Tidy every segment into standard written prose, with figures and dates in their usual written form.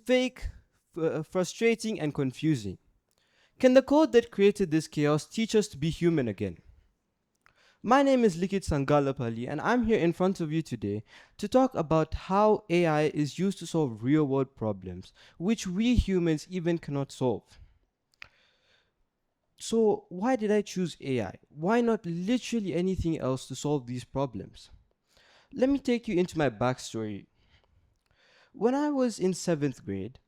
Fake, frustrating, and confusing. Can the code that created this chaos teach us to be human again? My name is Likith Sangalapalli, and I'm here in front of you today to talk about how AI is used to solve real world problems, which we humans even cannot solve. So, why did I choose AI? Why not literally anything else to solve these problems? Let me take you into my backstory. When I was in 7th grade,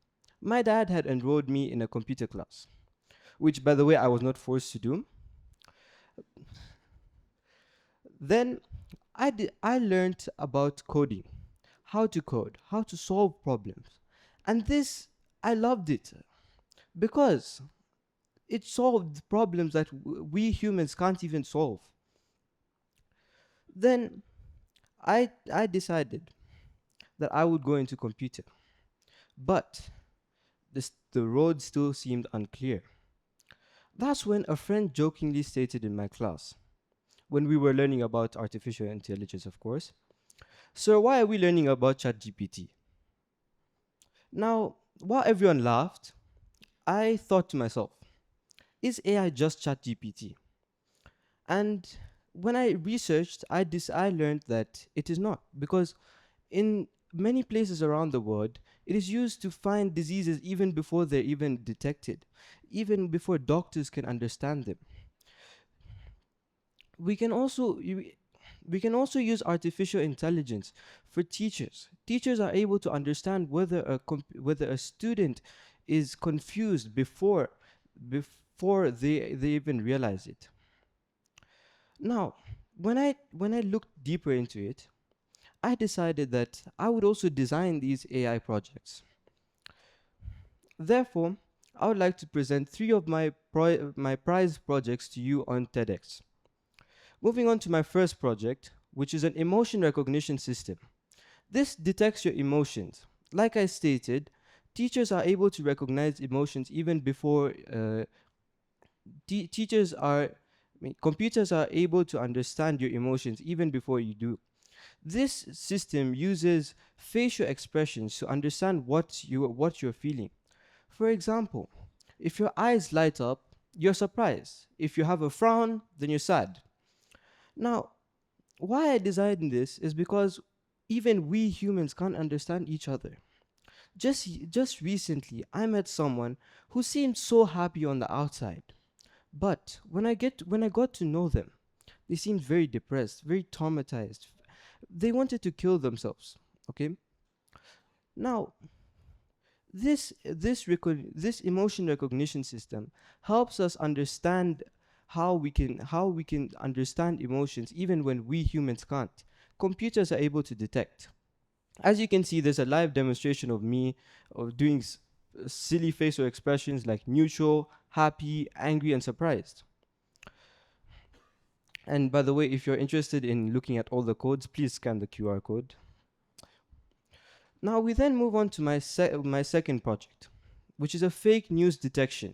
my dad had enrolled me in a computer class, which, by the way, I was not forced to do. Then I learned about coding, how to code, how to solve problems. And this, I loved it because it solved problems that we humans can't even solve. Then I decided that I would go into computer. But the road still seemed unclear. That's when a friend jokingly stated in my class, when we were learning about artificial intelligence, of course, "Sir, why are we learning about ChatGPT?" Now, while everyone laughed, I thought to myself, is AI just ChatGPT? And when I researched, I learned that it is not, because in many places around the world, it is used to find diseases even before they're even detected, even before doctors can understand them. We can also we can also use artificial intelligence for teachers. Teachers are able to understand whether whether a student is confused before they even realize it. Now, when I looked deeper into it, I decided that I would also design these AI projects. Therefore, I would like to present three of my prize projects to you on TEDx. Moving on to my first project, which is an emotion recognition system. This detects your emotions. Like I stated, teachers are able to recognize emotions even before teachers are. Computers are able to understand your emotions even before you do. This system uses facial expressions to understand what you're feeling. For example, if your eyes light up, you're surprised. If you have a frown, then you're sad. Now, why I designed this is because even we humans can't understand each other. Just recently, I met someone who seemed so happy on the outside, but when I got to know them, they seemed very depressed, very traumatized. They wanted to kill themselves. Okay. Now, this emotion recognition system helps us understand how we can understand emotions even when we humans can't. Computers are able to detect. As you can see, there's a live demonstration of me of doing silly facial expressions like neutral, happy, angry, and surprised. And by the way, if you're interested in looking at all the codes, please scan the QR code. Now we then move on to my second project, which is a fake news detection.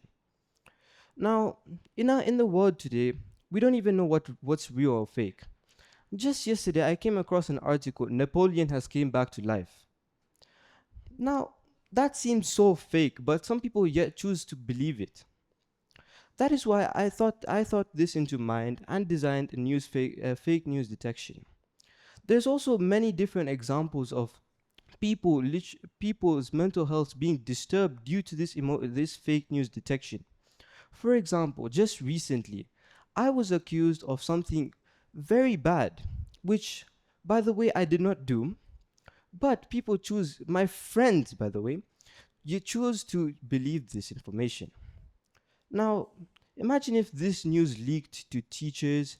Now, in the world today, we don't even know what's real or fake. Just yesterday, I came across an article: Napoleon has came back to life. Now, that seems so fake, but some people yet choose to believe it. That is why I thought this into mind and designed fake news detection. There's also many different examples of people's mental health being disturbed due to this fake news detection. For example, just recently, I was accused of something very bad, which, by the way, I did not do. But people choose, my friends, by the way, you choose to believe this information. Now, imagine if this news leaked to teachers,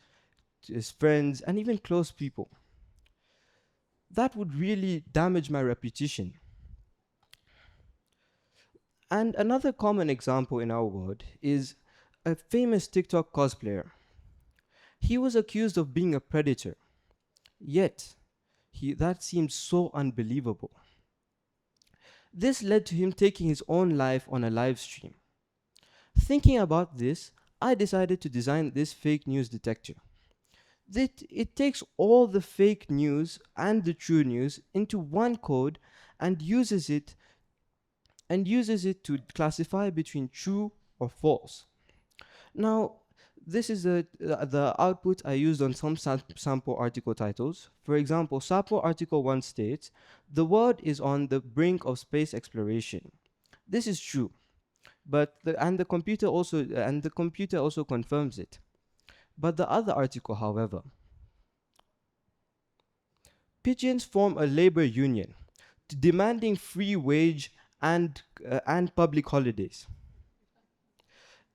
to his friends, and even close people. That would really damage my reputation. And another common example in our world is a famous TikTok cosplayer. He was accused of being a predator, yet that seems so unbelievable. This led to him taking his own life on a live stream. Thinking about this, I decided to design this fake news detector. It takes all the fake news and the true news into one code and uses it to classify between true or false. Now, this is the output I used on some sample article titles. For example, sample article 1 states, the world is on the brink of space exploration. This is true, but the computer also confirms it. But the other article, however, pigeons form a labor union demanding free wage and public holidays.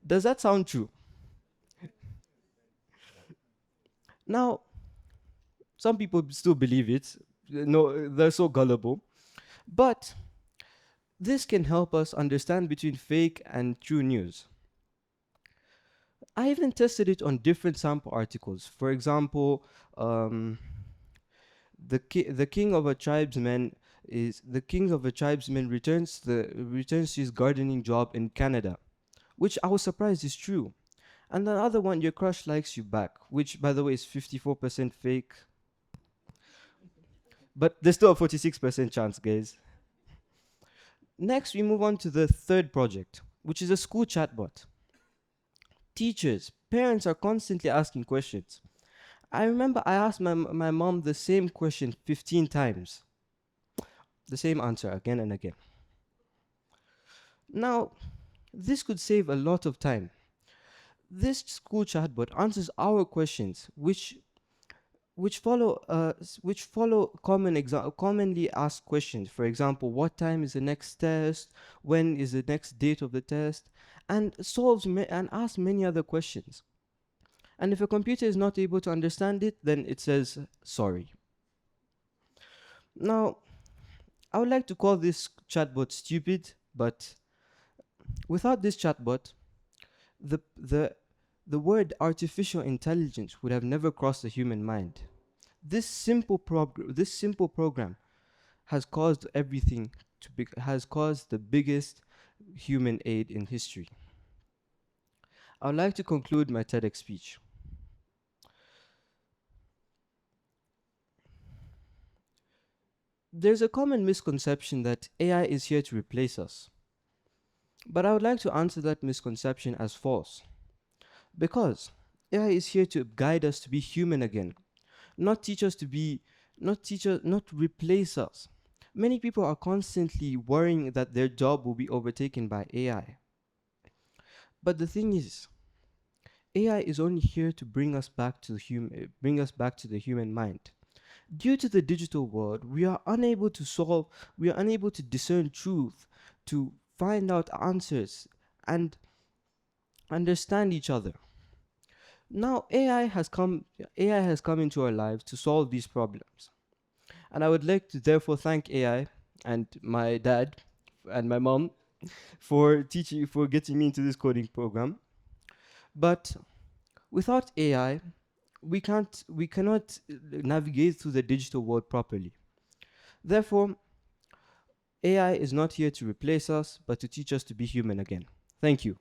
Does that sound true? Now, some people still believe it. No, they're so gullible. But this can help us understand between fake and true news. I even tested it on different sample articles. For example, um, the king of a tribesman returns to his gardening job in Canada, which I was surprised is true. And the other one, your crush likes you back, which by the way is 54% fake, but there's still a 46% chance, guys. Next, we move on to the third project, which is a school chatbot. Teachers, parents are constantly asking questions. I remember I asked my mom the same question 15 times, the same answer again and again. Now, this could save a lot of time. This school chatbot answers our questions, which follow commonly asked questions. For example, what time is the next test? When is the next date of the test? And and asks many other questions. And if a computer is not able to understand it, then it says sorry. Now, I would like to call this chatbot stupid, but without this chatbot, the the the word artificial intelligence would have never crossed the human mind. This simple program has caused the biggest human aid in history. I would like to conclude my TEDx speech. There's a common misconception that AI is here to replace us. But I would like to answer that misconception as false. Because AI is here to guide us to be human again, not teach us to be, not replace us. Many people are constantly worrying that their job will be overtaken by AI. But the thing is, AI is only here to bring us back to the human mind. Due to the digital world, we are unable to discern truth, to find out answers, and understand each other. Now AI has come into our lives to solve these problems. And I would like to therefore thank AI and my dad and my mom for getting me into this coding program. But without AI, we cannot navigate through the digital world properly. Therefore, AI is not here to replace us, but to teach us to be human again. Thank you.